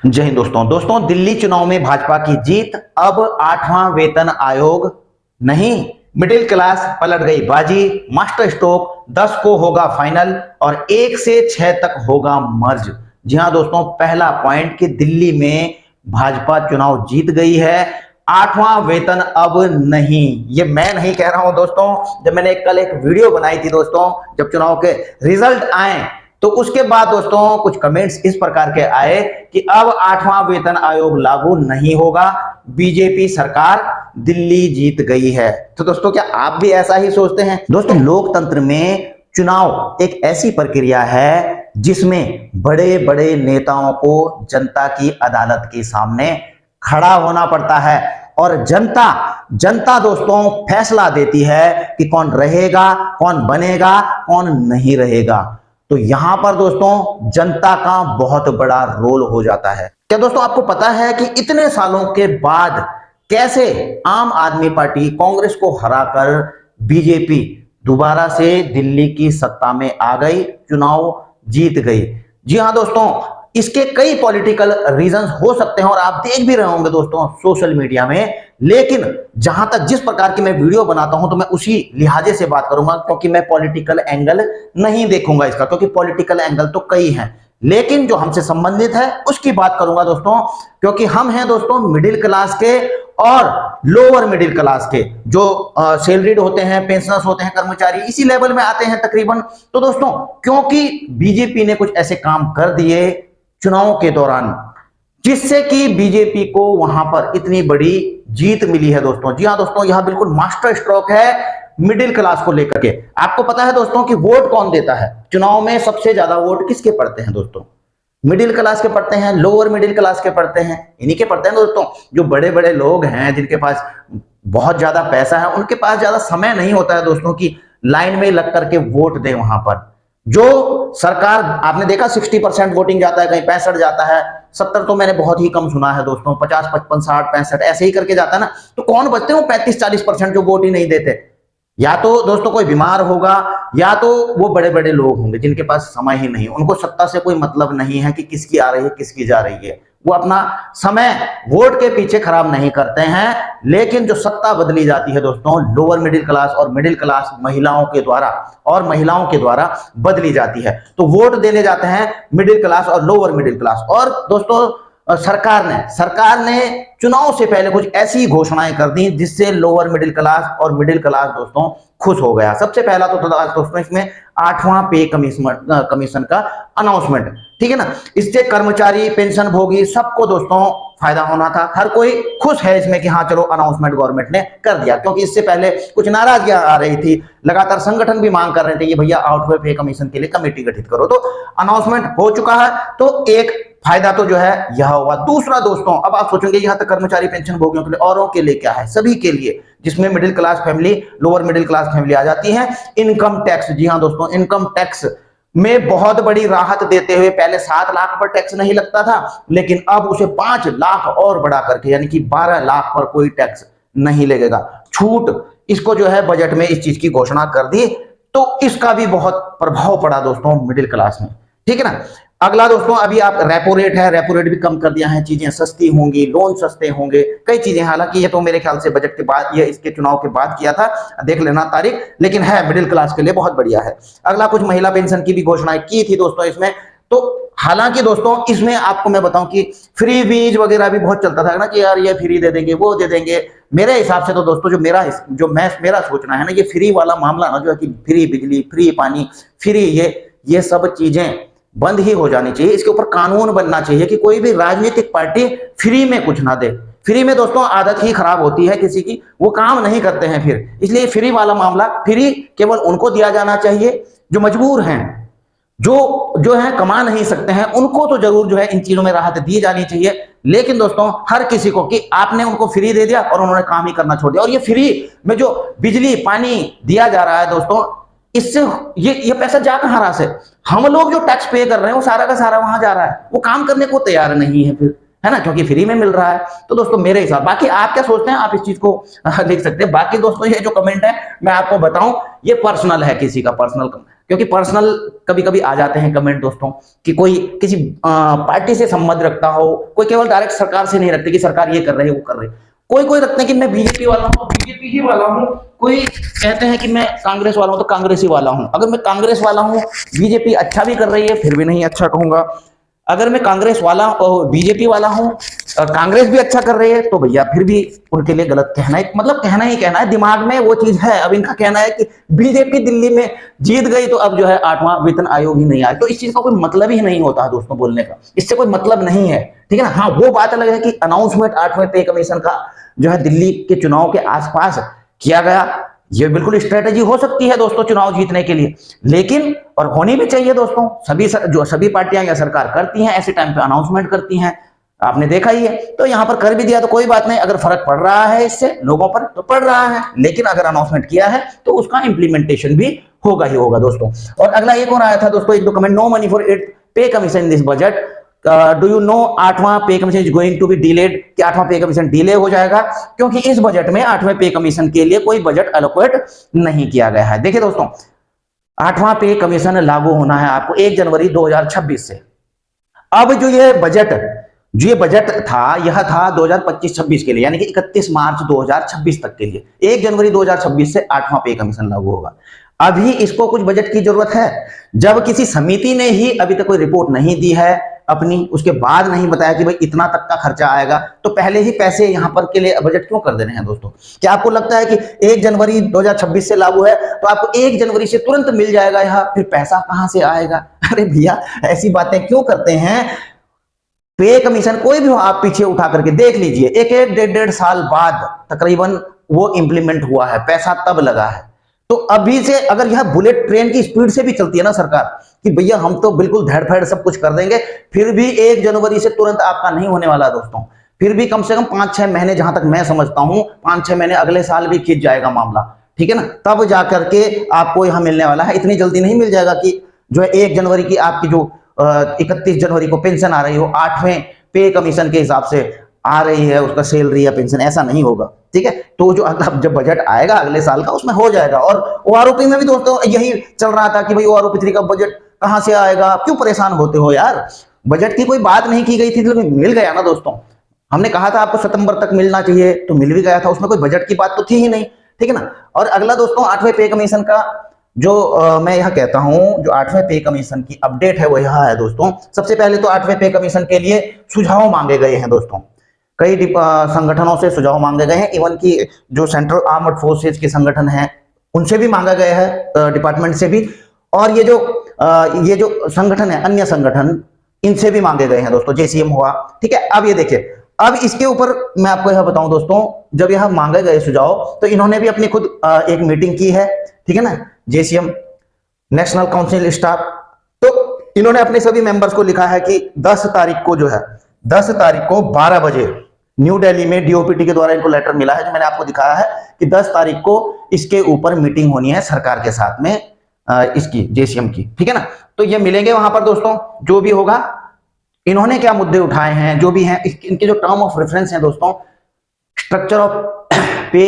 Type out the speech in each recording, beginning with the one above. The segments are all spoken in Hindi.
जय हिंद दोस्तों दिल्ली चुनाव में भाजपा की जीत। अब 8वां वेतन आयोग नहीं, मिडिल क्लास पलट गई बाजी। मास्टर स्ट्रोक 10 को होगा फाइनल और 1 से 6 तक होगा मर्ज। जी हां दोस्तों, पहला पॉइंट कि दिल्ली में भाजपा चुनाव जीत गई है। 8वां वेतन अब नहीं, ये मैं नहीं कह रहा हूं दोस्तों। जब मैंने कल एक वीडियो बनाई थी दोस्तों, जब चुनाव के रिजल्ट आए तो उसके बाद दोस्तों कुछ कमेंट्स इस प्रकार के आए कि अब 8वां वेतन आयोग लागू नहीं होगा, बीजेपी सरकार दिल्ली जीत गई है। तो दोस्तों क्या आप भी ऐसा ही सोचते हैं? दोस्तों लोकतंत्र में चुनाव एक ऐसी प्रक्रिया है जिसमें बड़े बड़े नेताओं को जनता की अदालत के सामने खड़ा होना पड़ता है और जनता दोस्तों फैसला देती है कि कौन रहेगा, कौन बनेगा, कौन नहीं रहेगा। तो यहां पर दोस्तों जनता का बहुत बड़ा रोल हो जाता है। क्या दोस्तों आपको पता है कि इतने सालों के बाद कैसे आम आदमी पार्टी कांग्रेस को हराकर बीजेपी दोबारा से दिल्ली की सत्ता में आ गई, चुनाव जीत गई? जी हां दोस्तों, इसके कई पॉलिटिकल रीजंस हो सकते हैं और आप देख भी रहे होंगे दोस्तों सोशल मीडिया में। लेकिन जहां तक जिस प्रकार की मैं वीडियो बनाता हूं तो मैं उसी लिहाजे से बात करूंगा, क्योंकि मैं पॉलिटिकल एंगल नहीं देखूंगा इसका, क्योंकि पॉलिटिकल एंगल तो कई हैं, लेकिन जो हमसे संबंधित है उसकी बात करूंगा दोस्तों। क्योंकि हम हैं दोस्तों मिडिल क्लास के और लोअर मिडिल क्लास के, जो सैलरीड होते हैं, पेंशनर्स होते हैं, कर्मचारी इसी लेवल में आते हैं तकरीबन। तो दोस्तों क्योंकि बीजेपी ने कुछ ऐसे काम कर दिए चुनाव के दौरान जिससे कि बीजेपी को वहां पर इतनी बड़ी जीत मिली है दोस्तों। जी हां दोस्तों, यह बिल्कुल मास्टर स्ट्रोक है मिडिल क्लास को लेकर के। आपको पता है दोस्तों कि वोट कौन देता है चुनाव में? सबसे ज्यादा वोट किसके पड़ते हैं दोस्तों? मिडिल क्लास के पड़ते हैं, लोअर मिडिल क्लास के पड़ते हैं, इन्हीं के पड़ते हैं दोस्तों। जो बड़े बड़े लोग हैं जिनके पास बहुत ज्यादा पैसा है, उनके पास ज्यादा समय नहीं होता है दोस्तों कि लाइन में लग करके वोट दें वहां पर। जो सरकार, आपने देखा 60% वोटिंग जाता है, कहीं 65 जाता है, 70 तो मैंने बहुत ही कम सुना है दोस्तों, 50, 55, 60, 65 ऐसे ही करके जाता है ना। तो कौन बचते हैं वो 35-40% जो वोट ही नहीं देते? या तो दोस्तों कोई बीमार होगा, या तो वो बड़े बड़े लोग होंगे जिनके पास समय ही नहीं, उनको सत्ता से कोई मतलब नहीं है कि किसकी आ रही है किसकी जा रही है। वो अपना समय वोट के पीछे खराब नहीं करते हैं। लेकिन जो सत्ता बदली जाती है दोस्तों लोअर मिडिल क्लास और मिडिल क्लास महिलाओं के द्वारा बदली जाती है। तो वोट देने जाते हैं मिडिल क्लास और लोअर मिडिल क्लास। और दोस्तों सरकार ने चुनाव से पहले कुछ ऐसी घोषणाएं कर दी जिससे लोअर मिडिल क्लास और मिडिल क्लास दोस्तों खुश हो गया। सबसे पहला तो दोस्तों इसमें 8वां पे कमीशन का अनाउंसमेंट, ठीक है ना। इससे कर्मचारी, पेंशन भोगी सबको दोस्तों फायदा होना था। हर कोई खुश है इसमें कि हाँ चलो अनाउंसमेंट गवर्नमेंट ने कर दिया, क्योंकि इससे पहले कुछ नाराजगियां आ रही थी। लगातार संगठन भी मांग कर रहे थे कि भैया 8वें पे कमीशन के लिए कमेटी गठित करो। तो अनाउंसमेंट हो चुका है, तो एक फायदा तो जो है यह हुआ। दूसरा दोस्तों, अब आप सोचेंगे यहां तक कर्मचारी पेंशन भोगियों के लिए, औरों के लिए क्या है? सभी के लिए, जिसमें middle class family, lower middle class family आ जाती है। इनकम टैक्स, जी हां दोस्तों, इनकम टैक्स में बहुत बड़ी राहत देते हुए, पहले 7 लाख पर टैक्स नहीं लगता था, लेकिन अब उसे 5 लाख और बढ़ा करके, यानी कि 12 लाख पर कोई टैक्स नहीं लगेगा। छूट, इसको जो है बजट में इस चीज की घोषणा कर दी, तो इसका भी बहुत प्रभाव पड़ा दोस्तों मिडिल क्लास में, ठीक है ना। अगला दोस्तों, अभी आप रेपो रेट है, रेपो रेट भी कम कर दिया है, चीजें सस्ती होंगी, लोन सस्ते होंगे, कई चीजें। हालांकि ये तो मेरे ख्याल से बजट के बाद, ये इसके चुनाव के बाद किया था, देख लेना तारीख, लेकिन है मिडिल क्लास के लिए बहुत बढ़िया है। अगला कुछ महिला पेंशन की भी घोषणाएं की थी दोस्तों इसमें। तो हालांकि दोस्तों इसमें आपको मैं बताऊं कि फ्री बीज वगैरह भी बहुत चलता था ना, कि यार ये फ्री दे देंगे, वो दे देंगे। मेरे हिसाब से तो दोस्तों जो मेरा सोचना है ना, ये फ्री वाला मामला ना, जो है कि फ्री बिजली, फ्री पानी, फ्री ये सब चीजें बंद ही हो जानी चाहिए। इसके ऊपर कानून बनना चाहिए कि कोई भी राजनीतिक पार्टी फ्री में कुछ ना दे। फ्री में दोस्तों आदत ही खराब होती है किसी की, वो काम नहीं करते हैं फिर। इसलिए फ्री वाला मामला, फ्री केवल उनको दिया जाना चाहिए जो मजबूर हैं, जो है कमा नहीं सकते हैं, उनको तो जरूर जो है इन चीजों में राहत दी जानी चाहिए। लेकिन दोस्तों हर किसी को, कि आपने उनको फ्री दे दिया और उन्होंने काम ही करना छोड़ दिया। और ये फ्री में जो बिजली पानी दिया जा रहा है दोस्तों, इससे ये पैसा जा कहां रहा से? हम लोग जो टैक्स पे कर रहे हैं वो सारा का सारा वहां जा रहा है, वो काम करने को तैयार नहीं है फिर, है ना, क्योंकि फ्री में मिल रहा है। तो दोस्तों मेरे हिसाब, बाकी आप क्या सोचते हैं आप इस चीज को लिख सकते हैं। बाकी दोस्तों ये जो कमेंट है मैं आपको बताऊं, ये पर्सनल है, किसी का पर्सनल क्योंकि पर्सनल कभी कभी आ जाते हैं कमेंट दोस्तों कि कोई किसी पार्टी से संबंध रखता हो, कोई केवल डायरेक्ट सरकार से नहीं रखते कि सरकार ये कर रही है वो कर रही है, कोई कोई रखते हैं कि मैं बीजेपी वाला हूँ बीजेपी ही वाला हूँ, कोई कहते हैं कि मैं कांग्रेस वाला हूँ तो कांग्रेस ही वाला हूँ। अगर मैं कांग्रेस वाला हूँ, बीजेपी अच्छा भी कर रही है फिर भी नहीं अच्छा कहूंगा। अगर मैं कांग्रेस वाला और बीजेपी वाला हूँ, कांग्रेस भी अच्छा कर रही है तो भैया फिर भी उनके लिए गलत कहना है, मतलब कहना ही कहना है, दिमाग में वो चीज है। अब इनका कहना है कि बीजेपी दिल्ली में जीत गई तो अब जो है 8वां वेतन आयोग ही नहीं आया, तो इस चीज का कोई मतलब ही नहीं होता दोस्तों बोलने का, इससे कोई मतलब नहीं है, ठीक है ना। हाँ वो बात अलग है कि अनाउंसमेंट 8वें पे कमीशन का जो है दिल्ली के चुनाव के आसपास किया गया, ये बिल्कुल स्ट्रेटेजी हो सकती है दोस्तों चुनाव जीतने के लिए, लेकिन और होनी भी चाहिए दोस्तों। जो सभी पार्टियां या सरकार करती हैं ऐसे टाइम पे अनाउंसमेंट करती हैं, आपने देखा ही है। तो यहां पर कर भी दिया तो कोई बात नहीं, अगर फर्क पड़ रहा है इससे लोगों पर तो पड़ रहा है, लेकिन अगर अनाउंसमेंट किया है तो उसका इंप्लीमेंटेशन भी होगा ही होगा दोस्तों। और अगला एक और आया था दोस्तों, एक दो comment, no money for 8th pay commission in this budget, do you know 8वां pay commission is going to be delayed, कि 8वां पे कमीशन डिले हो जाएगा क्योंकि इस बजट में 8वें पे कमीशन के लिए कोई बजट एलोकेट नहीं किया गया है। देखिए दोस्तों 8वां पे कमीशन लागू होना है आपको 1 जनवरी 2026 से। अब जो ये बजट था यह था 2025-26 के लिए, यानी कि 31 मार्च 2026 तक के लिए। 1 जनवरी 2026 से 8वां पे कमीशन लागू होगा। अभी इसको कुछ बजट की जरूरत है, जब किसी समिति ने ही अभी तक कोई रिपोर्ट नहीं दी है अपनी, उसके बाद नहीं बताया कि भाई इतना तक का खर्चा आएगा, तो पहले ही पैसे यहां पर के लिए बजट क्यों कर देने हैं दोस्तों। क्या आपको लगता है कि 1 जनवरी 2026 से लागू है तो आपको 1 जनवरी से तुरंत मिल जाएगा यह, फिर पैसा कहां से आएगा? अरे भैया ऐसी बातें क्यों करते हैं। पे कमीशन कोई भी हो आप पीछे उठा करके देख लीजिए, एक एक डेढ़ साल बाद तकरीबन वो इंप्लीमेंट हुआ है, पैसा तब लगा है। तो अभी से अगर यह बुलेट ट्रेन की स्पीड से भी चलती है ना सरकार कि भैया हम तो बिल्कुल धड़ फैड़ सब कुछ कर देंगे, फिर भी 1 जनवरी से तुरंत आपका नहीं होने वाला दोस्तों। फिर भी कम से कम 5-6 महीने, जहां तक मैं समझता हूं 5-6 महीने अगले साल भी खींच जाएगा मामला, ठीक है ना, तब जाकर के आपको यहां मिलने वाला है। इतनी जल्दी नहीं मिल जाएगा कि जो है 1 जनवरी की आपकी जो 31 जनवरी को पेंशन आ रही हो 8वें पे कमीशन के हिसाब से आ रही है उसका सैलरी या पेंशन, ऐसा नहीं होगा, ठीक है। तो जो जब बजट आएगा अगले साल का उसमें हो जाएगा। और ओआरओपी में भी दोस्तों यही चल रहा था कि भाई ओआरओपी 3 का बजट कहां से आएगा, क्यों परेशान होते हो यार, बजट की कोई बात नहीं की गई थी तो मिल गया ना दोस्तों। हमने कहा था आपको सितंबर तक मिलना चाहिए तो मिल भी गया था, उसमें कोई बजट की बात तो थी ही नहीं, ठीक है ना। और अगला दोस्तों 8वें पे कमीशन का जो मैं यह कहता हूं, जो 8वें पे कमीशन की अपडेट है वो यह है दोस्तों। सबसे पहले तो 8वें पे कमीशन के लिए सुझाव मांगे गए हैं दोस्तों, कई संगठनों से सुझाव मांगे गए हैं, इवन की जो सेंट्रल आर्म्ड फोर्सेज के संगठन हैं उनसे भी मांगा गया है, डिपार्टमेंट से भी, और ये जो संगठन है अन्य संगठन इनसे भी मांगे गए हैं दोस्तों, जेसीएम हुआ, ठीक है। अब ये देखिए, अब इसके ऊपर मैं आपको यह बताऊं दोस्तों, जब यह मांगे गए सुझाव तो इन्होंने भी अपनी खुद एक मीटिंग की है, ठीक है ना, जेसीएम नेशनल काउंसिल स्टाफ। तो इन्होंने अपने सभी मेंबर्स को लिखा है कि 10 तारीख को जो है 10 तारीख को 12 बजे न्यू दिल्ली में डीओपीटी के द्वारा इनको लेटर मिला है जो मैंने आपको दिखाया है कि 10 तारीख को इसके ऊपर मीटिंग होनी है सरकार के साथ में, इसकी जेसीएम की, ठीक है ना। तो ये मिलेंगे वहां पर दोस्तों, जो भी होगा इन्होंने क्या मुद्दे उठाए हैं जो भी हैं, इनके जो टर्म ऑफ रेफरेंस हैं दोस्तों, स्ट्रक्चर ऑफ पे,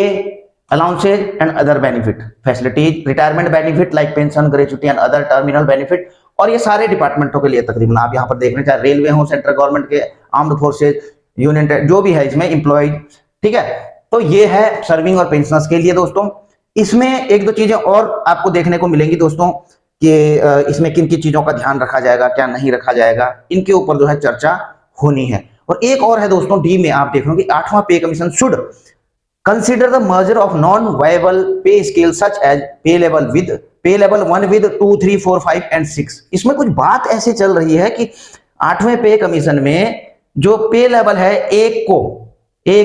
allowances and other benefit, facilities, retirement benefit like pension, gratuity and other terminal benefit, और ये सारे डिपार्टमेंटों के लिए तकरीबन आप यहां पर देख रहे हैं, चाहे रेलवे हो, सेंट्रल गवर्नमेंट के, आर्म्ड फोर्सेज, यूनियन, जो भी है इसमें एम्प्लॉयज, ठीक है। तो ये है सर्विंग और पेंशनर्स के लिए दोस्तों। इसमें एक दो चीजें और आपको देखने को मिलेंगी दोस्तों कि इसमें किन किन चीजों का ध्यान रखा जाएगा, क्या नहीं रखा जाएगा, इनके ऊपर जो है चर्चा होनी है। और एक और है दोस्तों, डी में आप देख रहे हो कि 8वां pay commission should consider the merger of non viable pay scale such as pay level 1 with 2, 3, 4, 5 and 6। इसमें कुछ बात ऐसी चल रही है कि 8वें पे कमीशन में जो पे लेवल है 1,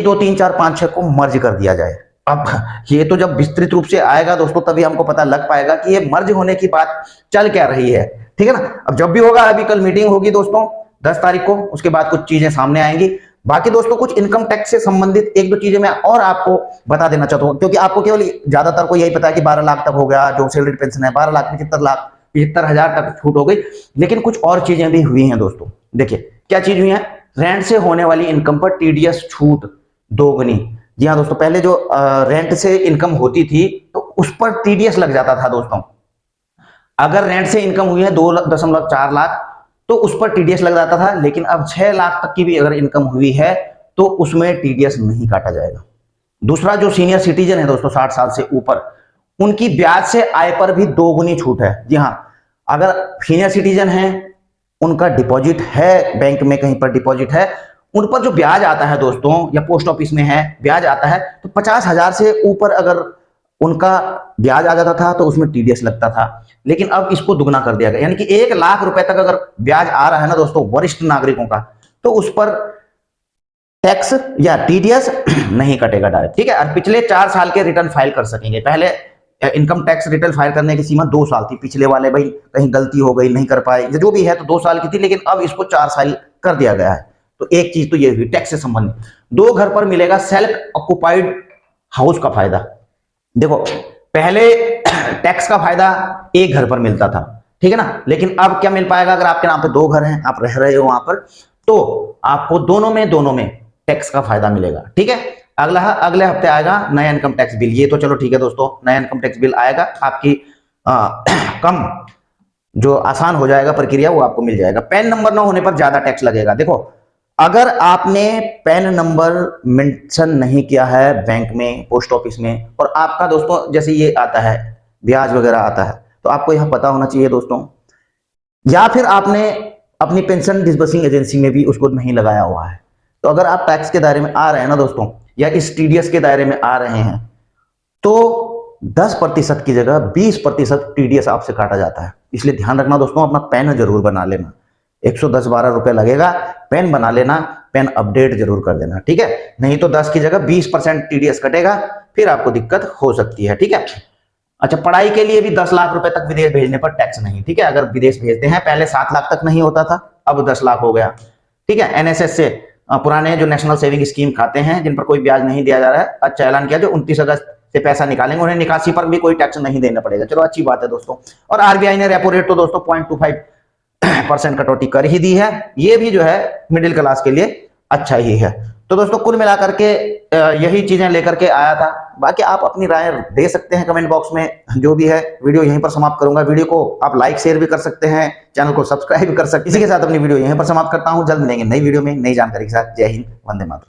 2, 3, 4, 5, 6 को मर्ज कर दिया जाए। अब ये तो जब विस्तृत रूप से आएगा दोस्तों तभी हमको पता लग पाएगा कि ये मर्ज होने की बात चल क्या रही है, ठीक है ना। अब जब भी होगा, अभी कल मीटिंग होगी दोस्तों 10 तारीख को, उसके बाद कुछ चीजें सामने आएंगी। बाकी दोस्तों कुछ इनकम टैक्स से संबंधित एक दो चीजें मैं और आपको बता देना चाहता हूँ, क्योंकि आपको केवल ज्यादातर को यही पता है कि 12 लाख तक हो गया जो सैलरी पेंशन है, 12 लाख 75,000 तक छूट हो गई, लेकिन कुछ और चीजें भी हुई हैं दोस्तों। देखिए क्या चीज हुई है, रेंट से होने वाली इनकम पर टीडीएस छूट दोगुनी। जी हाँ दोस्तों, पहले जो रेंट से इनकम होती थी तो उस पर टीडीएस लग जाता था दोस्तों, अगर रेंट से इनकम हुई है 2.4 लाख तो उस पर टीडीएस लग जाता था, लेकिन अब 6 लाख तक की भी अगर इनकम हुई है तो उसमें टीडीएस नहीं काटा जाएगा। दूसरा, जो सीनियर सिटीजन है दोस्तों 60 साल से ऊपर, उनकी ब्याज से आय पर भी 2 गुनी छूट है। जी हाँ, अगर सीनियर सिटीजन है, उनका डिपॉजिट है बैंक में, कहीं पर डिपॉजिट है, उन पर जो ब्याज आता है दोस्तों, या पोस्ट ऑफिस में है ब्याज आता है, तो 50,000 से ऊपर अगर उनका ब्याज आ जाता था तो उसमें टीडीएस लगता था। लेकिन अब इसको दुगना कर दिया गया, यानी कि 1 लाख रुपए तक अगर ब्याज आ रहा है ना दोस्तों वरिष्ठ नागरिकों का, तो उस पर टैक्स या टीडीएस नहीं कटेगा डायरेक्ट, ठीक है। और पिछले 4 साल के रिटर्न फाइल कर सकेंगे। पहले इनकम टैक्स रिटर्न फाइल करने की सीमा 2 साल थी, पिछले वाले भाई कहीं गलती हो गई नहीं कर पाए, जो भी है तो 2 साल की थी, लेकिन अब इसको 4 साल कर दिया गया है। तो एक चीज तो ये हुई टैक्स से संबंधित। 2 घर पर मिलेगा सेल्फ ऑक्युपाइड हाउस का फायदा। देखो, पहले टैक्स का फायदा एक घर पर मिलता था, ठीक है ना, लेकिन अब क्या मिल पाएगा? अगर आपके नाम पे 2 घर हैं, आप रह रहे हो वहां पर, तो आपको दोनों में टैक्स का फायदा मिलेगा, ठीक है। अगले हफ्ते आएगा नया इनकम टैक्स बिल। ये तो चलो ठीक है दोस्तों, नया इनकम टैक्स बिल आएगा, आपकी कम जो आसान हो जाएगा प्रक्रिया, वो आपको मिल जाएगा। पैन नंबर न होने पर ज्यादा टैक्स लगेगा। देखो, अगर आपने पैन नंबर मेंशन नहीं किया है बैंक में, पोस्ट ऑफिस में, और आपका दोस्तों जैसे ये आता है ब्याज वगैरह आता है, तो आपको यह पता होना चाहिए दोस्तों, या फिर आपने अपनी पेंशन डिस्बर्सिंग एजेंसी में भी उसको नहीं लगाया हुआ है, तो अगर आप टैक्स के दायरे में आ रहे हैं ना दोस्तों, या इस टीडीएस के दायरे में आ रहे हैं, तो 10% की जगह 20% टीडीएस आपसे काटा जाता है। इसलिए ध्यान रखना दोस्तों, अपना पैन जरूर बना लेना। 110-12 रुपए लगेगा, पेन बना लेना, पेन अपडेट जरूर कर देना, ठीक है। नहीं तो 10 की जगह 20% टीडीएस कटेगा, फिर आपको दिक्कत हो सकती है, ठीक है। अच्छा, पढ़ाई के लिए भी 10 लाख रुपए तक विदेश भेजने पर टैक्स नहीं, ठीक है। अगर विदेश भेजते हैं, पहले 7 लाख तक नहीं होता था, अब 10 लाख हो गया, ठीक है। एनएसएस से पुराने जो नेशनल सेविंग स्कीम खाते हैं जिन पर कोई ब्याज नहीं दिया जा रहा है, अच्छा ऐलान किया, जो 29 अगस्त से पैसा निकालेंगे उन्हें निकासी पर भी कोई टैक्स नहीं देना पड़ेगा। चलो अच्छी बात है दोस्तों। और आरबीआई ने रेपो रेट तो दोस्तों 0.25% कटौती कर ही दी है। ये भी जो है मिडिल क्लास के लिए अच्छा ही है। तो दोस्तों कुल मिलाकर के यही चीजें लेकर के आया था। बाकी आप अपनी राय दे सकते हैं कमेंट बॉक्स में, जो भी है। वीडियो यहीं पर समाप्त करूंगा। वीडियो को आप लाइक शेयर भी कर सकते हैं, चैनल को सब्सक्राइब भी कर सकते हैं। इसी के साथ अपनी वीडियो यहीं पर समाप्त करता हूं। जल्द मिलेंगे नई वीडियो में नई जानकारी के साथ। जय हिंद, वंदे मातरम।